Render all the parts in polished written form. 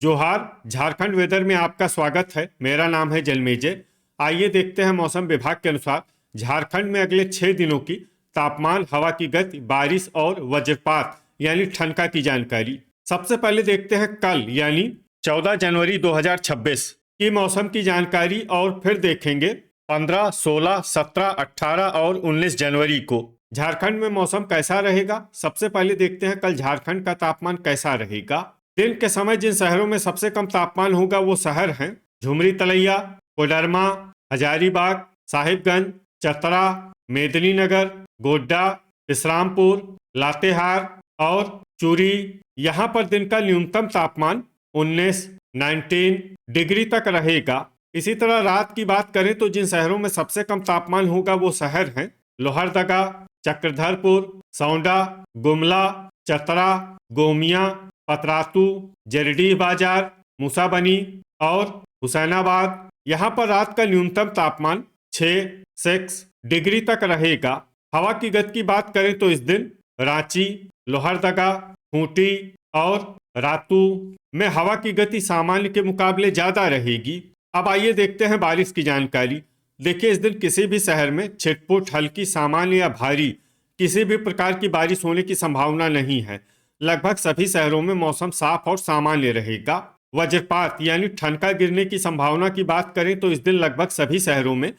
जोहार। झारखंड वेदर में आपका स्वागत है। मेरा नाम है जलमेजय। आइए देखते हैं मौसम विभाग के अनुसार झारखंड में अगले 6 दिनों की तापमान, हवा की गति, बारिश और वज्रपात यानी ठनका की जानकारी। सबसे पहले देखते हैं कल यानी 14 जनवरी 2026 की मौसम की जानकारी और फिर देखेंगे 15, 16, 17, 18 और 19 जनवरी को झारखंड में मौसम कैसा रहेगा। सबसे पहले देखते हैं कल झारखंड का तापमान कैसा रहेगा। दिन के समय जिन शहरों में सबसे कम तापमान होगा वो शहर हैं झुमरी तलैया, कोडरमा, हजारीबाग, साहिबगंज, चतरा, मेदिनीनगर, गोड्डा, विश्रामपुर, लातेहार और चूरी। यहाँ पर दिन का न्यूनतम तापमान 19 डिग्री तक रहेगा। इसी तरह रात की बात करें तो जिन शहरों में सबसे कम तापमान होगा वो शहर हैं लोहरदगा, चक्रधरपुर, सौंडा, गुमला, चतरा, गोमिया, पतरातू, जरडीह बाजार, मूसाबनी और हुसैनाबाद। यहाँ पर रात का न्यूनतम तापमान 6 डिग्री तक रहेगा। हवा की गति की बात करें तो इस दिन रांची, लोहरदगा, खूंटी और रातू में हवा की गति सामान्य के मुकाबले ज्यादा रहेगी। अब आइए देखते हैं बारिश की जानकारी। देखिए, इस दिन किसी भी शहर में छिटपुट, हल्की, सामान्य या भारी किसी भी प्रकार की बारिश होने की संभावना नहीं है। लगभग सभी शहरों में मौसम साफ और सामान्य रहेगा। वज्रपात यानी ठनका गिरने की संभावना की बात करें तो इस दिन लगभग सभी शहरों में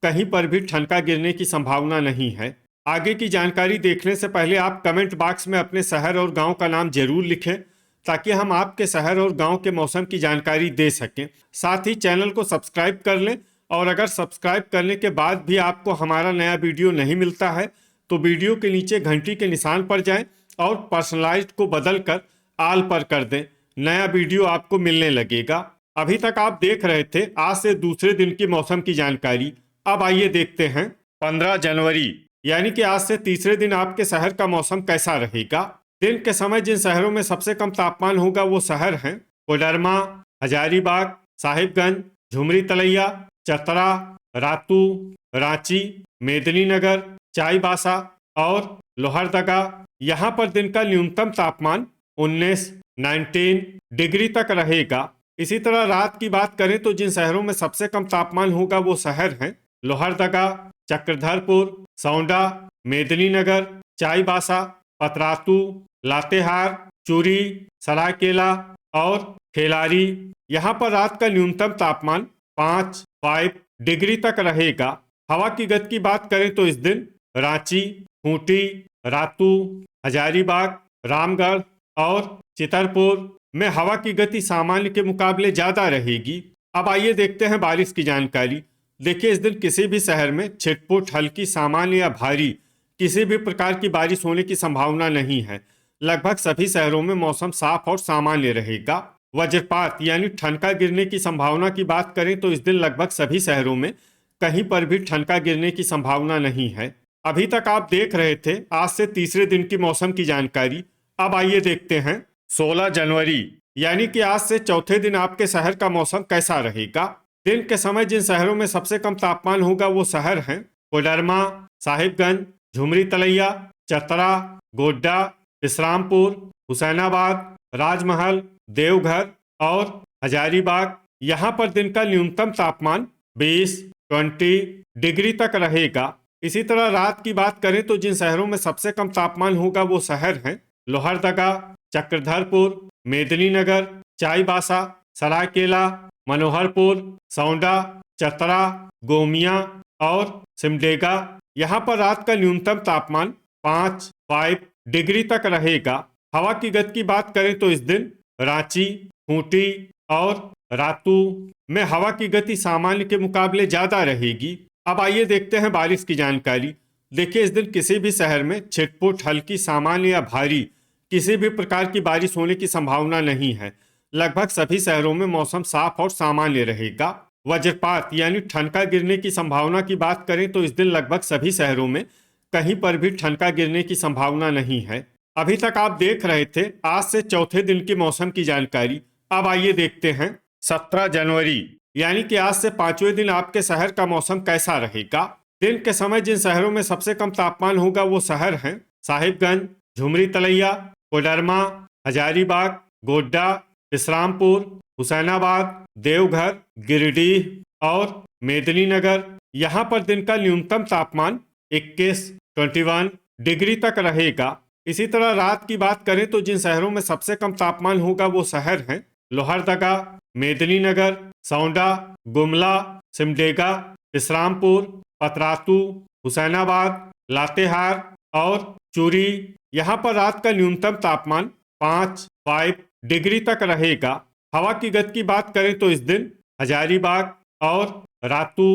कहीं पर भी ठनका गिरने की संभावना नहीं है। आगे की जानकारी देखने से पहले आप कमेंट बॉक्स में अपने शहर और गांव का नाम जरूर लिखें ताकि हम आपके शहर और गांव के मौसम की जानकारी दे सकें। साथ ही चैनल को सब्सक्राइब कर लें और अगर सब्सक्राइब करने के बाद भी आपको हमारा नया वीडियो नहीं मिलता है तो वीडियो के नीचे घंटी के निशान पर जाएं और पर्सनलाइज्ड को बदलकर आल पर कर दें। नया वीडियो आपको मिलने लगेगा। अभी तक आप देख रहे थे आज से दूसरे दिन की मौसम की जानकारी। अब आइए देखते हैं 15 जनवरी यानी कि आज से तीसरे दिन आपके शहर का मौसम कैसा रहेगा। दिन के समय जिन शहरों में सबसे कम तापमान होगा वो शहर हैं कोडरमा, हजारीबाग, साहिबगंज, झुमरी तलैया, चतरा, रातू, रांची, मेदिनीनगर, चाईबासा और लोहरदगा। यहाँ पर दिन का न्यूनतम तापमान 19 डिग्री तक रहेगा। इसी तरह रात की बात करें तो जिन शहरों में सबसे कम तापमान होगा वो शहर हैं लोहरदगा, चक्रधरपुर, सौंडा, मेदिनीनगर, चाईबासा, पतरातू, लातेहार, चूरी, सरायकेला और खेलारी। यहाँ पर रात का न्यूनतम तापमान 5 डिग्री तक रहेगा। हवा की गति की बात करें तो इस दिन रांची, खूंटी, रातू, हजारीबाग, रामगढ़ और चितरपुर में हवा की गति सामान्य के मुकाबले ज्यादा रहेगी। अब आइए देखते हैं बारिश की जानकारी। देखिए, इस दिन किसी भी शहर में छिटपुट, हल्की, सामान्य या भारी किसी भी प्रकार की बारिश होने की संभावना नहीं है। लगभग सभी शहरों में मौसम साफ और सामान्य रहेगा। वज्रपात यानी ठनका गिरने की संभावना की बात करें तो इस दिन लगभग सभी शहरों में कहीं पर भी ठनका गिरने की संभावना नहीं है। अभी तक आप देख रहे थे आज से तीसरे दिन की मौसम की जानकारी। अब आइए देखते हैं 16 जनवरी यानी कि आज से चौथे दिन आपके शहर का मौसम कैसा रहेगा। दिन के समय जिन शहरों में सबसे कम तापमान होगा वो शहर हैं कोडरमा, साहिबगंज, झुमरी तलैया, चतरा, गोड्डा, विश्रामपुर, हुसैनाबाद, राजमहल, देवघर और हजारीबाग। यहाँ पर दिन का न्यूनतम तापमान 20 डिग्री तक रहेगा। इसी तरह रात की बात करें तो जिन शहरों में सबसे कम तापमान होगा वो शहर हैं लोहरदगा, चक्रधरपुर, मेदिनीनगर, चाईबासा, सरायकेला, मनोहरपुर, सौंडा, चतरा, गोमिया और सिमडेगा। यहाँ पर रात का न्यूनतम तापमान 5 डिग्री तक रहेगा। हवा की गति की बात करें तो इस दिन रांची, खूंटी और रातू में हवा की गति सामान्य के मुकाबले ज्यादा रहेगी। अब आइए देखते हैं बारिश की जानकारी। देखिए, इस दिन किसी भी शहर में छिटपुट, हल्की, सामान्य या भारी किसी भी प्रकार की बारिश होने की संभावना नहीं है। लगभग सभी शहरों में मौसम साफ और सामान्य रहेगा। वज्रपात यानी ठनका गिरने की संभावना की बात करें तो इस दिन लगभग सभी शहरों में कहीं पर भी ठनका गिरने की संभावना नहीं है। अभी तक आप देख रहे थे आज से चौथे दिन की मौसम की जानकारी। अब आइए देखते हैं 17 जनवरी यानी कि आज से पांचवें दिन आपके शहर का मौसम कैसा रहेगा। दिन के समय जिन शहरों में सबसे कम तापमान होगा वो शहर हैं साहिबगंज, झुमरी तलैया, कोडरमा, हजारीबाग, गोड्डा, इस्लामपुर, हुसैनाबाद, देवघर, गिरिडीह और मेदिनीनगर। यहाँ पर दिन का न्यूनतम तापमान 21 डिग्री तक रहेगा। इसी तरह रात की बात करें तो जिन शहरों में सबसे कम तापमान होगा वो शहर हैं लोहरदगा, मेदिनीनगर, सौंडा, गुमला, सिमडेगा, इस्लामपुर, पतरातू, हुसैनाबाद, लातेहार और चूरी। यहाँ पर रात का न्यूनतम तापमान 5 डिग्री तक रहेगा। हवा की गति की बात करें तो इस दिन हजारीबाग और रातू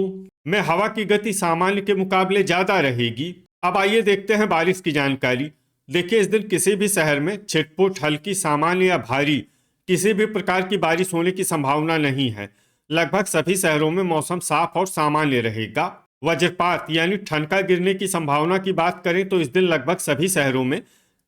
में हवा की गति सामान्य के मुकाबले ज्यादा रहेगी। अब आइए देखते हैं बारिश की जानकारी। देखिए, इस दिन किसी भी शहर में छिटपुट, हल्की, सामान्य या भारी किसी भी प्रकार की बारिश होने की संभावना नहीं है। लगभग सभी शहरों में मौसम साफ और सामान्य रहेगा। वज्रपात यानी ठनका गिरने की संभावना की बात करें तो इस दिन लगभग सभी शहरों में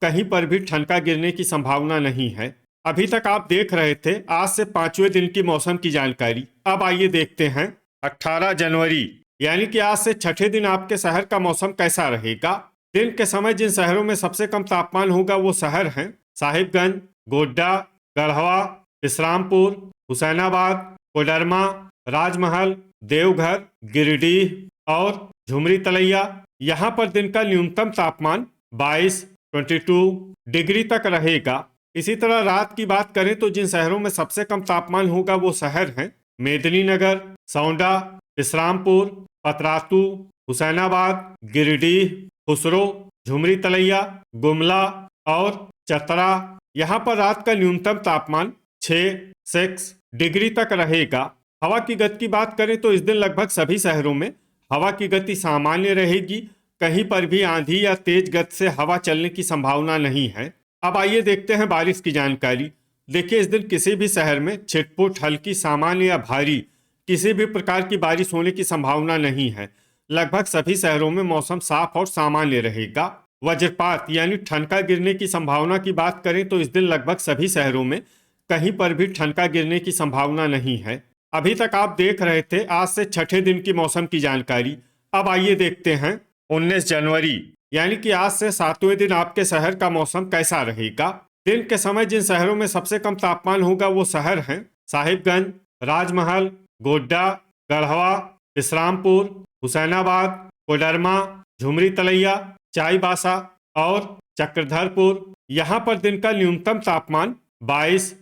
कहीं पर भी ठनका गिरने की संभावना नहीं है। अभी तक आप देख रहे थे आज से 5वें दिन की मौसम की जानकारी। अब आइए देखते हैं 18 जनवरी यानी कि आज से छठे दिन आपके शहर का मौसम कैसा रहेगा। दिन के समय जिन शहरों में सबसे कम तापमान होगा वो शहर हैं साहिबगंज, गोड्डा, गढ़वा, इस्लामपुर, हुसैनाबाद, कोडरमा, राजमहल, देवघर, गिरिडीह और झुमरी तलैया। यहाँ पर दिन का न्यूनतम तापमान 22 डिग्री तक रहेगा। इसी तरह रात की बात करें तो जिन शहरों में सबसे कम तापमान होगा वो शहर हैं मेदिनीनगर, सौंडा, इस्लामपुर, पतरातू, हुसैनाबाद, गिरिडीह, खुसरो, झुमरी तलैया, गुमला और चतरा। यहाँ पर रात का न्यूनतम तापमान 6 डिग्री तक रहेगा। हवा की गति की बात करें तो इस दिन लगभग सभी शहरों में हवा की गति सामान्य रहेगी। कहीं पर भी आंधी या तेज गति से हवा चलने की संभावना नहीं है। अब आइए देखते हैं बारिश की जानकारी। देखिए, इस दिन किसी भी शहर में छिटपुट, हल्की, सामान्य या भारी किसी भी प्रकार की बारिश होने की संभावना नहीं है। लगभग सभी शहरों में मौसम साफ और सामान्य रहेगा। वज्रपात यानी ठनका गिरने की संभावना की बात करें तो इस दिन लगभग सभी शहरों में कहीं पर भी ठनका गिरने की संभावना नहीं है। अभी तक आप देख रहे थे आज से छठे दिन की मौसम की जानकारी। अब आइए देखते हैं 19 जनवरी यानी कि आज से 7वें दिन आपके शहर का मौसम कैसा रहेगा। दिन के समय जिन शहरों में सबसे कम तापमान होगा वो शहर हैं साहिबगंज, राजमहल, गोड्डा, गढ़वा, इस्लामपुर, हुसैनाबाद, कोडरमा, झुमरी तलैया, चाईबासा और चक्रधरपुर। यहाँ पर दिन का न्यूनतम तापमान 22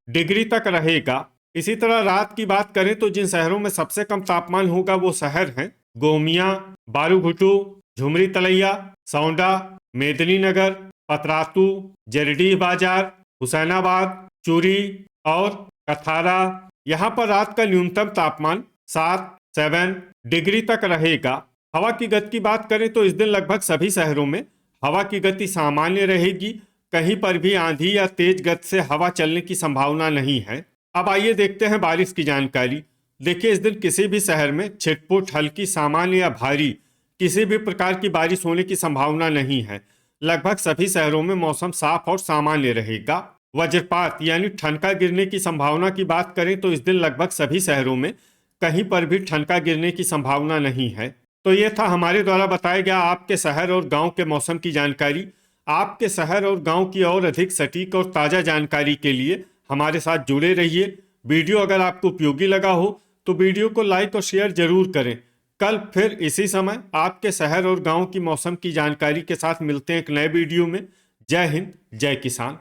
डिग्री तक रहेगा। इसी तरह रात की बात करें तो जिन शहरों में सबसे कम तापमान होगा वो शहर हैं गोमिया, बारूघुटू, झुमरी तलैया, सौंडा, मेदिनीनगर, पतरातू, जरडीह बाजार, हुसैनाबाद, चूरी और कथारा। यहाँ पर रात का न्यूनतम तापमान 7 डिग्री तक रहेगा। हवा की गति की बात करें तो इस दिन लगभग सभी शहरों में हवा की गति सामान्य रहेगी। कहीं पर भी आंधी या तेज गति से हवा चलने की संभावना नहीं है। अब आइए देखते हैं बारिश की जानकारी। देखिए, इस दिन किसी भी शहर में छिटपुट, हल्की, सामान्य या भारी किसी भी प्रकार की बारिश होने की संभावना नहीं है। लगभग सभी शहरों में मौसम साफ और सामान्य रहेगा। वज्रपात यानी ठनका गिरने की संभावना की बात करें तो इस दिन लगभग सभी शहरों में कहीं पर भी ठनका गिरने की संभावना नहीं है। तो ये था हमारे द्वारा बताया गया आपके शहर और गांव के मौसम की जानकारी। आपके शहर और गांव की और अधिक सटीक और ताज़ा जानकारी के लिए हमारे साथ जुड़े रहिए। वीडियो अगर आपको उपयोगी लगा हो तो वीडियो को लाइक और शेयर जरूर करें। कल फिर इसी समय आपके शहर और गांव की मौसम की जानकारी के साथ मिलते हैं एक नए वीडियो में। जय हिंद, जय किसान।